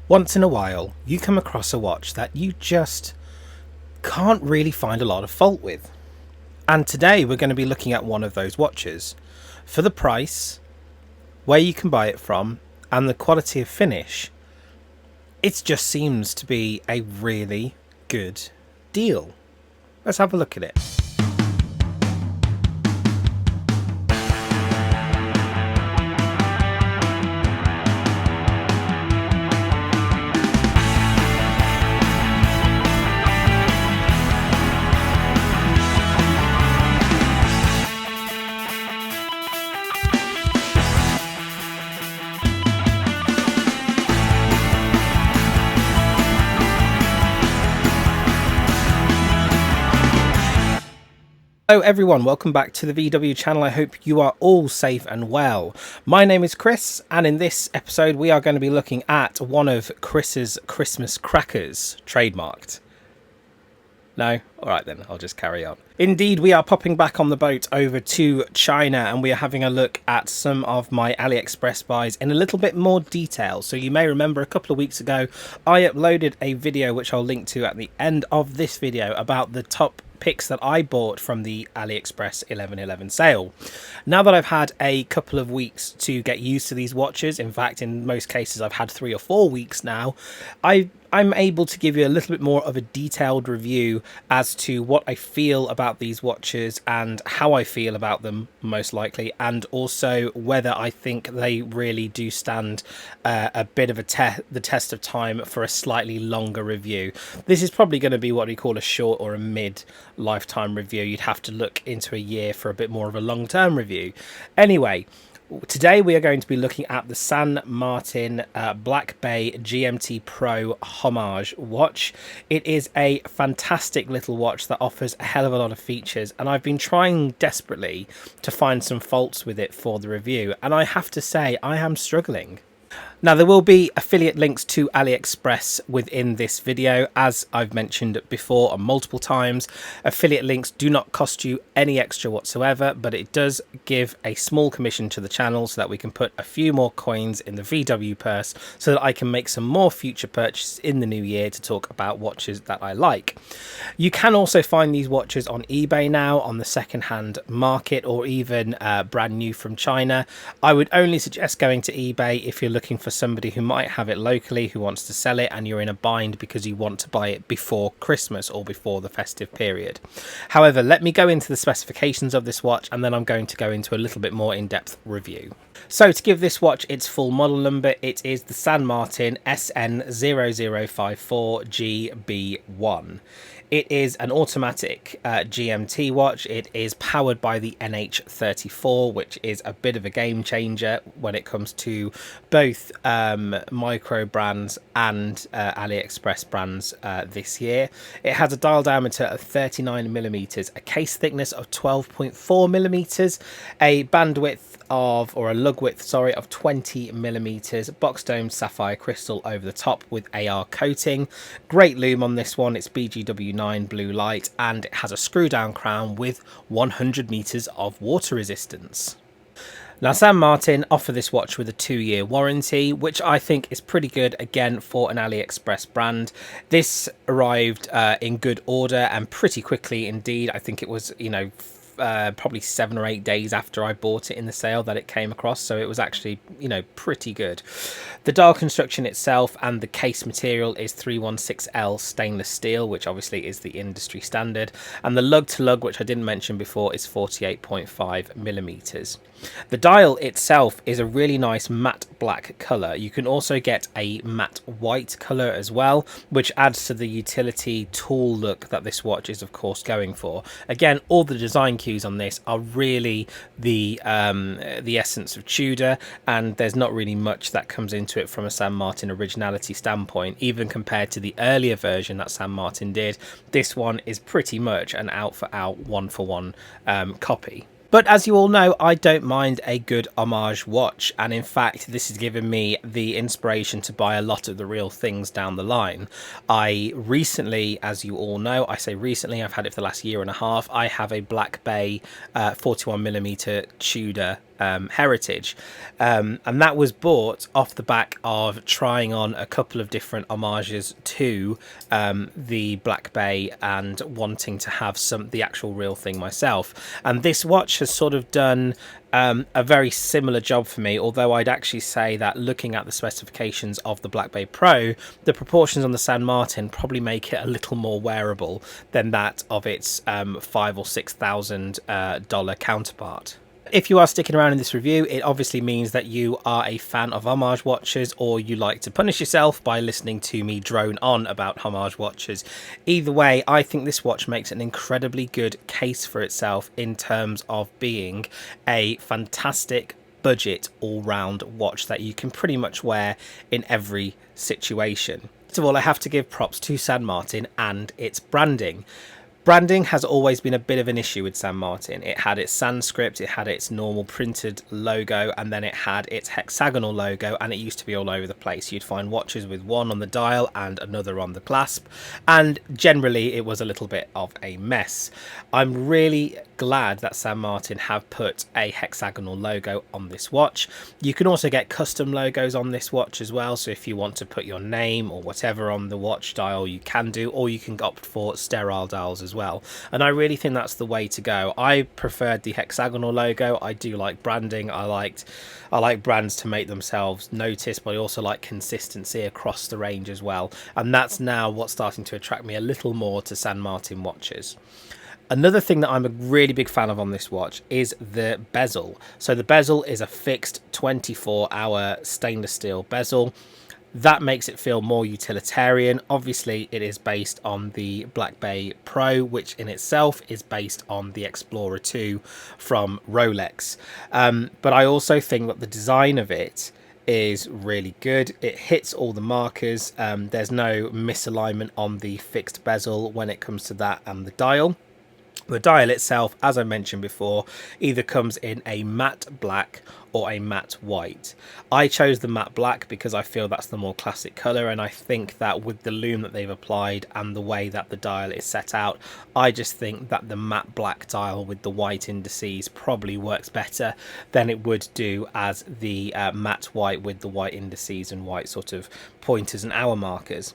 Once in a while, you come across a watch that you just can't really find a lot of fault with. And today we're going to be looking at one of those watches. For the price, where you can buy it from, and the quality of finish, it just seems to be a really good deal. Let's have a look at it. Hello everyone, welcome back to the VW channel. I hope you are all safe and well. My name is Chris, and in this episode we are going to be looking at one of Chris's Christmas crackers, trademarked. No? Alright then, I'll just carry on. Indeed, we are popping back on the boat over to China, and we are having a look at some of my AliExpress buys in a little bit more detail. So you may remember a couple of weeks ago I uploaded a video which I'll link to at the end of this video about the top picks that I bought from the AliExpress 11/11 sale. Now that I've had a couple of weeks to get used to these watches, in fact in most cases I've had 3 or 4 weeks now, I'm able to give you a little bit more of a detailed review as to what I feel about these watches and how I feel about them, most likely, and also whether I think they really do stand a bit of the test of time for a slightly longer review. This is probably going to be what we call a short or a mid lifetime review. You'd have to look into a year for a bit more of a long-term review. Anyway, today we are going to be looking at the San Martin Black Bay GMT Pro Homage watch. It is a fantastic little watch that offers a hell of a lot of features, and I've been trying desperately to find some faults with it for the review, and I have to say I am struggling. Now, there will be affiliate links to AliExpress within this video. As I've mentioned before and multiple times, affiliate links do not cost you any extra whatsoever, but it does give a small commission to the channel so that we can put a few more coins in the VW purse so that I can make some more future purchases in the new year to talk about watches that I like. You can also find these watches on eBay now, on the second-hand market, or even brand new from China. I would only suggest going to eBay if you're looking for somebody who might have it locally who wants to sell it and you're in a bind because you want to buy it before Christmas or before the festive period. However, let me go into the specifications of this watch, and then I'm going to go into a little bit more in-depth review. So to give this watch its full model number, it is the San Martin SN0054GB1. It is an automatic GMT watch. It is powered by the NH34, which is a bit of a game changer when it comes to both micro brands and AliExpress brands this year. It has a dial diameter of 39mm, a case thickness of 12.4mm, a bandwidth of, or a lug width, sorry, of 20mm, box domed sapphire crystal over the top with AR coating. Great lume on this one. It's BGW9 blue light, and it has a screw down crown with 100 meters of water resistance. Now, San Martin offer this watch with a 2-year warranty, which I think is pretty good, again, for an AliExpress brand. This arrived in good order and pretty quickly indeed. I think it was, probably 7 or 8 days after I bought it in the sale that it came across, so it was actually, pretty good. The dial construction itself and the case material is 316L stainless steel, which obviously is the industry standard, and the lug to lug, which I didn't mention before, is 48.5mm. The dial itself is a really nice matte black colour. You can also get a matte white colour as well, which adds to the utility tool look that this watch is of course going for. Again, all the design cues on this are really the essence of Tudor, and there's not really much that comes into it from a San Martin originality standpoint. Even compared to the earlier version that San Martin did, this one is pretty much an out for out, one for one copy. But as you all know, I don't mind a good homage watch, and in fact this has given me the inspiration to buy a lot of the real things down the line. I recently, as you all know, I say recently, I've had it for the last year and a half, I have a Black Bay 41mm Tudor heritage, and that was bought off the back of trying on a couple of different homages to the Black Bay and wanting to have the actual real thing myself. And this watch has sort of done a very similar job for me, although I'd actually say that looking at the specifications of the Black Bay Pro, the proportions on the San Martin probably make it a little more wearable than that of its $5,000 or $6,000 counterpart. If you are sticking around in this review, it obviously means that you are a fan of Homage watches, or you like to punish yourself by listening to me drone on about Homage watches. Either way, I think this watch makes an incredibly good case for itself in terms of being a fantastic budget all-round watch that you can pretty much wear in every situation. First of all, I have to give props to San Martin and its branding. Branding has always been a bit of an issue with San Martin. It had its sans script, it had its normal printed logo, and then it had its hexagonal logo, and it used to be all over the place. You'd find watches with one on the dial and another on the clasp, and generally it was a little bit of a mess. I'm really glad that San Martin have put a hexagonal logo on this watch. You can also get custom logos on this watch as well, so if you want to put your name or whatever on the watch dial, you can do, or you can opt for sterile dials as well. And I really think that's the way to go. I preferred the hexagonal logo. I do like branding. I like brands to make themselves noticed, but I also like consistency across the range as well. And that's now what's starting to attract me a little more to San Martin watches. Another thing that I'm a really big fan of on this watch is the bezel. So the bezel is a fixed 24-hour stainless steel bezel. That makes it feel more utilitarian. Obviously, it is based on the Black Bay Pro, which in itself is based on the Explorer 2 from Rolex. But I also think that the design of it is really good. It hits all the markers. There's no misalignment on the fixed bezel when it comes to that and the dial. The dial itself, as I mentioned before, either comes in a matte black or a matte white. I chose the matte black because I feel that's the more classic colour, and I think that with the lume that they've applied and the way that the dial is set out, I just think that the matte black dial with the white indices probably works better than it would do as the matte white with the white indices and white sort of pointers and hour markers.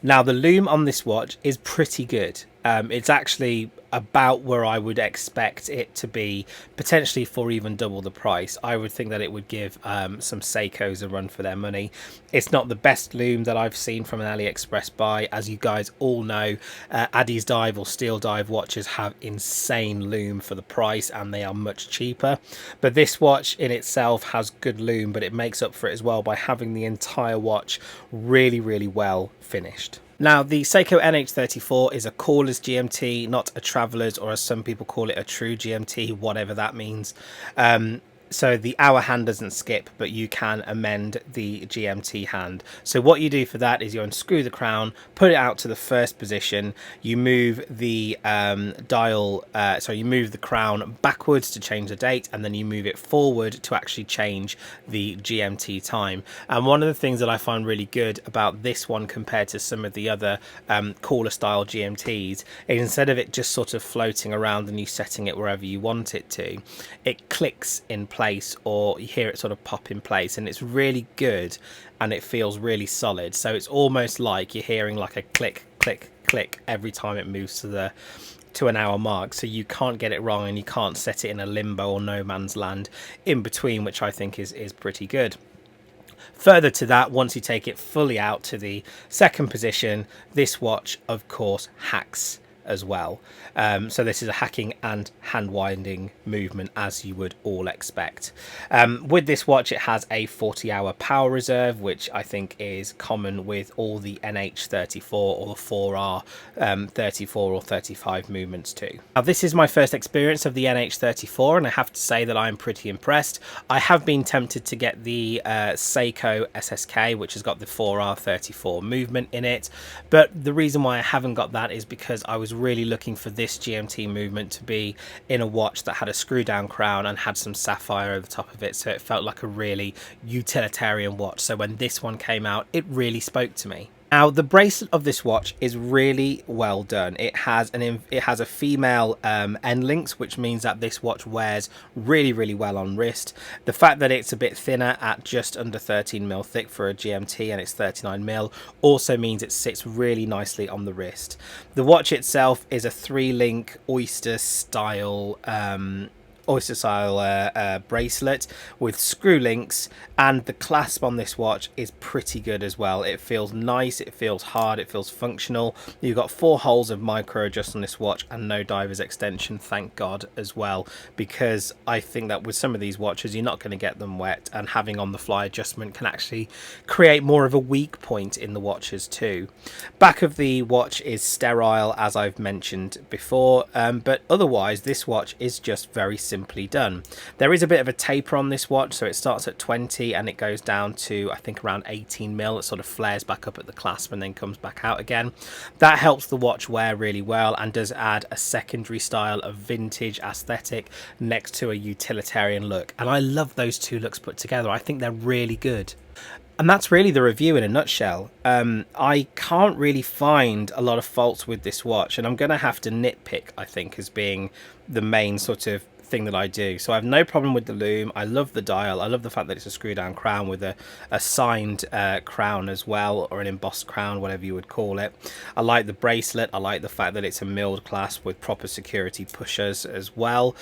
Now, the lume on this watch is pretty good. It's actually about where I would expect it to be, potentially for even double the price. I would think that it would give some Seikos a run for their money. It's not the best lume that I've seen from an AliExpress buy. As you guys all know, Addy's Dive or Steel Dive watches have insane lume for the price, and they are much cheaper. But this watch in itself has good lume, but it makes up for it as well by having the entire watch really, really well finished. Now, the Seiko NH34 is a caller's GMT, not a traveller's, or as some people call it, a true GMT, whatever that means. So the hour hand doesn't skip, but you can amend the GMT hand. So what you do for that is you unscrew the crown, put it out to the first position, you move the you move the crown backwards to change the date, and then you move it forward to actually change the GMT time. And one of the things that I find really good about this one compared to some of the other caller style GMTs is instead of it just sort of floating around and you setting it wherever you want it to, it clicks in place, or you hear it sort of pop in place, and it's really good and it feels really solid. So it's almost like you're hearing like a click click click every time it moves to an hour mark, so you can't get it wrong and you can't set it in a limbo or no man's land in between, which I think is pretty good. Further to that, once you take it fully out to the second position, this watch of course hacks as well. So this is a hacking and hand winding movement, as you would all expect. With this watch, it has a 40-hour power reserve, which I think is common with all the NH34 or the 4R 34 or 35 movements too. Now, this is my first experience of the NH34, and I have to say that I'm pretty impressed. I have been tempted to get the Seiko SSK, which has got the 4R 34 movement in it, but the reason why I haven't got that is because I was really looking for this GMT movement to be in a watch that had a screw down crown and had some sapphire over the top of it, so it felt like a really utilitarian watch. So when this one came out, it really spoke to me. Now, the bracelet of this watch is really well done. It has a female end links, which means that this watch wears really well on wrist. The fact that it's a bit thinner at just under 13mm thick for a GMT, and it's 39mm, also means it sits really nicely on the wrist. The watch itself is a 3-link oyster style bracelet with screw links, and the clasp on this watch is pretty good as well. It feels nice, it feels hard, it feels functional. You've got 4 holes of micro adjust on this watch and no diver's extension, thank God, as well, because I think that with some of these watches you're not going to get them wet, and having on the fly adjustment can actually create more of a weak point in the watches too. Back of the watch is sterile, as I've mentioned before, but otherwise this watch is just very simply done. There is a bit of a taper on this watch, so it starts at 20 and it goes down to I think around 18mm. It sort of flares back up at the clasp and then comes back out again. That helps the watch wear really well and does add a secondary style of vintage aesthetic next to a utilitarian look, and I love those two looks put together. I think they're really good. And that's really the review in a nutshell. I can't really find a lot of faults with this watch, and I'm going to have to nitpick, I think, as being the main sort of thing that I do. So I have no problem with the loom. I love the dial. I love the fact that it's a screw down crown with a signed crown as well, or an embossed crown, whatever you would call it. I like the bracelet. I like the fact that it's a milled clasp with proper security pushers as well.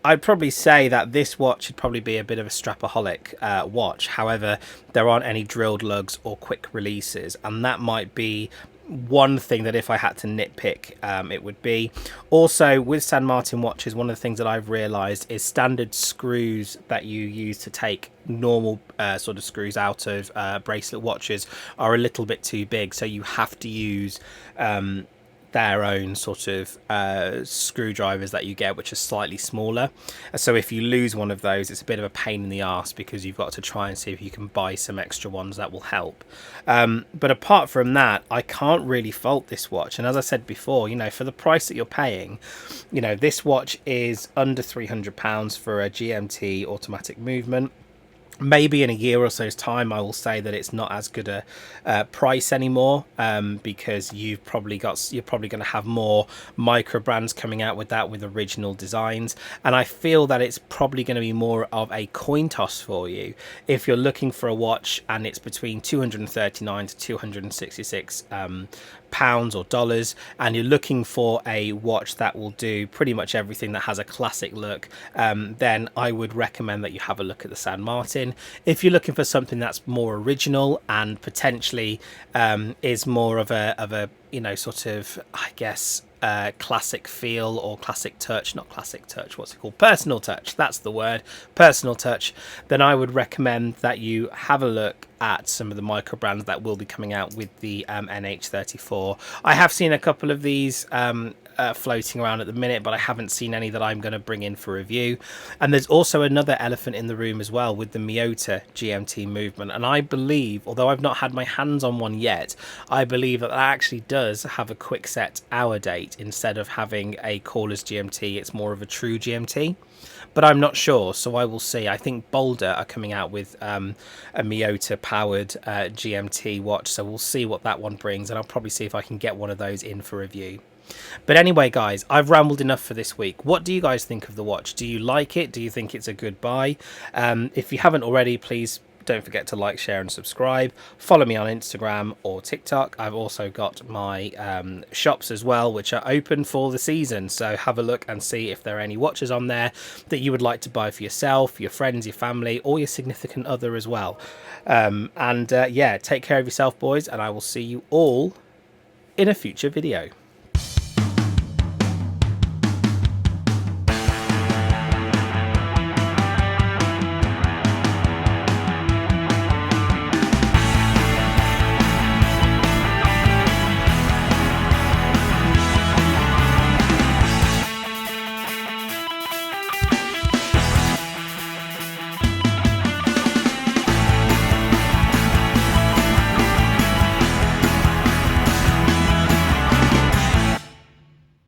I'd probably say that this watch should probably be a bit of a strapaholic watch. However, there aren't any drilled lugs or quick releases, and that might be one thing that if I had to nitpick, it would be. Also, with San Martin watches, one of the things that I've realized is standard screws that you use to take normal sort of screws out of bracelet watches are a little bit too big, so you have to use their own sort of screwdrivers that you get, which are slightly smaller. So if you lose one of those, it's a bit of a pain in the arse, because you've got to try and see if you can buy some extra ones that will help. But apart from that, I can't really fault this watch. And as I said before, you know, for the price that you're paying, you know, this watch is under £300 for a GMT automatic movement. Maybe in a year or so's time I will say that it's not as good a price anymore, because you're probably going to have more micro brands coming out with that, with original designs, and I feel that it's probably going to be more of a coin toss for you if you're looking for a watch and it's between 239 to 266 pounds or dollars, and you're looking for a watch that will do pretty much everything, that has a classic look, then I would recommend that you have a look at the San Martin. If you're looking for something that's more original and potentially is more of a you know, sort of, I guess, classic feel or classic touch, not classic touch, what's it called, personal touch, that's the word, personal touch, then I would recommend that you have a look at some of the micro brands that will be coming out with the NH34. I have seen a couple of these floating around at the minute, but I haven't seen any that I'm going to bring in for review. And there's also another elephant in the room as well with the Miyota GMT movement, and I believe, although I've not had my hands on one yet, I believe that actually does have a quick set hour date instead of having a cordless GMT. It's more of a true GMT, but I'm not sure, so I will see. I think Boulder are coming out with a Miyota powered GMT watch, so we'll see what that one brings, and I'll probably see if I can get one of those in for review. But anyway, guys, I've rambled enough for this week. What do you guys think of the watch? Do you like it? Do you think it's a good buy? If you haven't already, please don't forget to like, share and subscribe. Follow me on Instagram or TikTok. I've also got my shops as well, which are open for the season, so have a look and see if there are any watches on there that you would like to buy for yourself, your friends, your family, or your significant other as well. Yeah, take care of yourself, boys, and I will see you all in a future video.